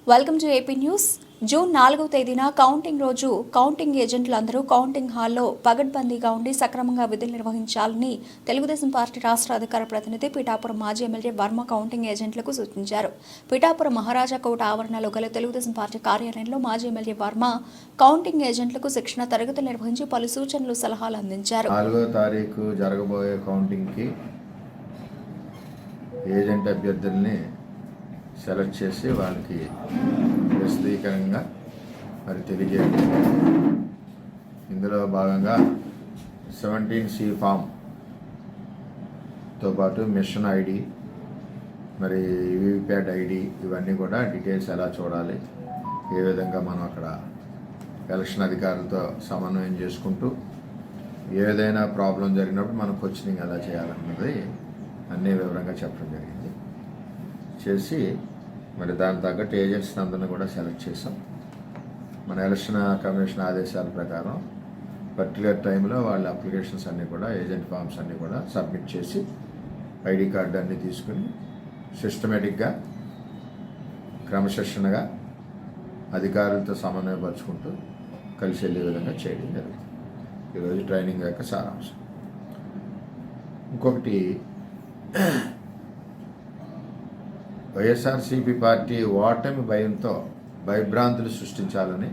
Welcome to AP news. June 4వ తేదీన counting రోజు కౌంటింగ్ ఏజెంట్లందరూ కౌంటింగ్ హాల్లో పగడ్బందీగా ఉండి సక్రమంగా విధులు నిర్వహించాలని తెలుగుదేశం పార్టీ రాష్ట్ర అధికార ప్రతినిధి పిఠాపురం మాజీ ఎమ్మెల్యే వర్మ కౌంటింగ్ ఏజెంట్లకు సూచించారు. పిఠాపురం మహారాజా కోట ఆవరణలో గల తెలుగుదేశం పార్టీ కార్యాలయంలో మాజీ ఎమ్మెల్యే వర్మ కౌంటింగ్ ఏజెంట్లకు శిక్షణ తరగతులు నిర్వహించి పలు సూచనలు సలహాలు అందించారు. 4వ తారీఖు జరగబోయే కౌంటింగ్కి ఏజెంట్ అభ్యర్థుల్ని సెలెక్ట్ చేసి వాళ్ళకి విశదీకరంగా మరి తెలియజేయండి. ఇందులో భాగంగా 17C ఫామ్తో పాటు మిషన్ ఐడి, మరి వివిప్యాట్ ఐడి, ఇవన్నీ కూడా డీటెయిల్స్ ఎలా చూడాలి, ఏ విధంగా మనం అక్కడ ఎలక్షన్ అధికారులతో సమన్వయం చేసుకుంటూ ఏదైనా ప్రాబ్లం జరిగినప్పుడు మనం క్వశ్చనింగ్ ఎలా చేయాలన్నది అన్నీ వివరంగా చెప్పడం జరిగింది. చేసి మరి దాని తగ్గట్టు ఏజెంట్స్ అందరినీ కూడా సెలెక్ట్ చేసాం. మన ఎలక్షన్ కమిషన్ ఆదేశాల ప్రకారం పర్టికులర్ టైంలో వాళ్ళ అప్లికేషన్స్ అన్నీ కూడా, ఏజెంట్ ఫామ్స్ అన్నీ కూడా సబ్మిట్ చేసి ఐడి కార్డు అన్నీ తీసుకుని సిస్టమేటిక్గా క్రమశిక్షణగా అధికారులతో సమన్వయపరుచుకుంటూ కలిసి వెళ్ళే విధంగా చేయడం జరిగింది. ఈరోజు ట్రైనింగ్ యొక్క సారాంశం. ఇంకొకటి, వైఎస్ఆర్సీపీ పార్టీ ఓటమి భయంతో భయభ్రాంతులు సృష్టించాలని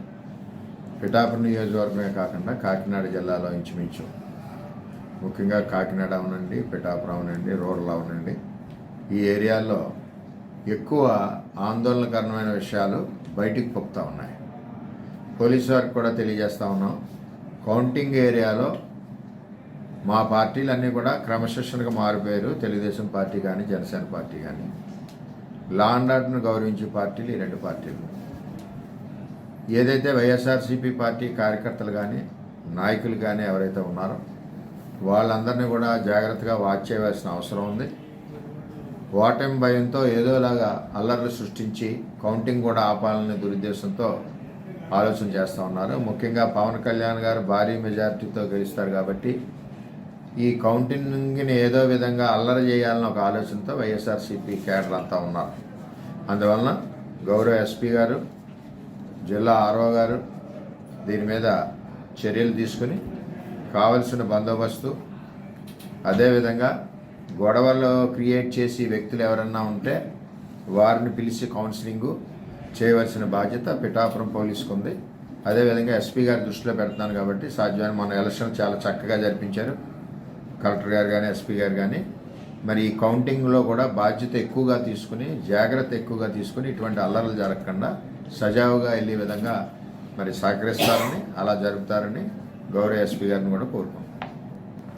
పిఠాపురం నియోజకవర్గమే కాకుండా కాకినాడ జిల్లాలో ఇంచుమించు, ముఖ్యంగా కాకినాడ అవనండి, పిఠాపురం అవనండి, రూరల్ అవనండి, ఈ ఏరియాల్లో ఎక్కువ ఆందోళనకరమైన విషయాలు బయటికి పొక్కుతూ ఉన్నాయి. పోలీసు వారికి కూడా తెలియజేస్తూ ఉన్నాం. కౌంటింగ్ ఏరియాలో మా పార్టీలన్నీ కూడా క్రమశిక్షణగా మారిపోయారు. తెలుగుదేశం పార్టీ కానీ, జనసేన పార్టీ కానీ. లా అండ్ ఆర్డర్ను గౌరవించే పార్టీలు ఈ రెండు పార్టీలు. ఏదైతే వైఎస్ఆర్సీపీ పార్టీ కార్యకర్తలు కానీ, నాయకులు కానీ ఎవరైతే ఉన్నారో వాళ్ళందరినీ కూడా జాగ్రత్తగా వాచ్ చేయవలసిన అవసరం ఉంది. ఓటమి భయంతో ఏదోలాగా అల్లర్లు సృష్టించి కౌంటింగ్ కూడా ఆపాలనే దురుద్దేశంతో ఆలోచన చేస్తూ ఉన్నారు. ముఖ్యంగా పవన్ కళ్యాణ్ గారు భారీ మెజారిటీతో గెలుస్తారు కాబట్టి ఈ కౌంటింగ్ని ఏదో విధంగా అల్లరి చేయాలని ఒక ఆలోచనతో వైఎస్ఆర్సీపీ కేడర్ అంతా ఉన్నారు. అందువలన గౌరవ ఎస్పీ గారు, జిల్లా ఆర్ఓ గారు దీని మీద చర్యలు తీసుకుని కావలసిన బందోబస్తు, అదేవిధంగా గొడవలు క్రియేట్ చేసి వ్యక్తులు ఎవరన్నా ఉంటే వారిని పిలిచి కౌన్సిలింగు చేయవలసిన బాధ్యత పిఠాపురం పోలీసుకు ఉంది. అదేవిధంగా ఎస్పీ గారి దృష్టిలో పెడుతున్నాను కాబట్టి సాధ్యమైన మన ఎలక్షన్ చాలా చక్కగా జరిపించారు కలెక్టర్ గారు కానీ, ఎస్పీ గారు కానీ. మరి ఈ కౌంటింగ్లో కూడా బాధ్యత ఎక్కువగా తీసుకుని, జాగ్రత్త ఎక్కువగా తీసుకుని ఇటువంటి అల్లర్లు జరగకుండా సజావుగా వెళ్ళే విధంగా మరి సహకరిస్తారని, అలా జరుపుతారని గౌరవ ఎస్పీ గారిని కూడా కోరుకుంటున్నాను.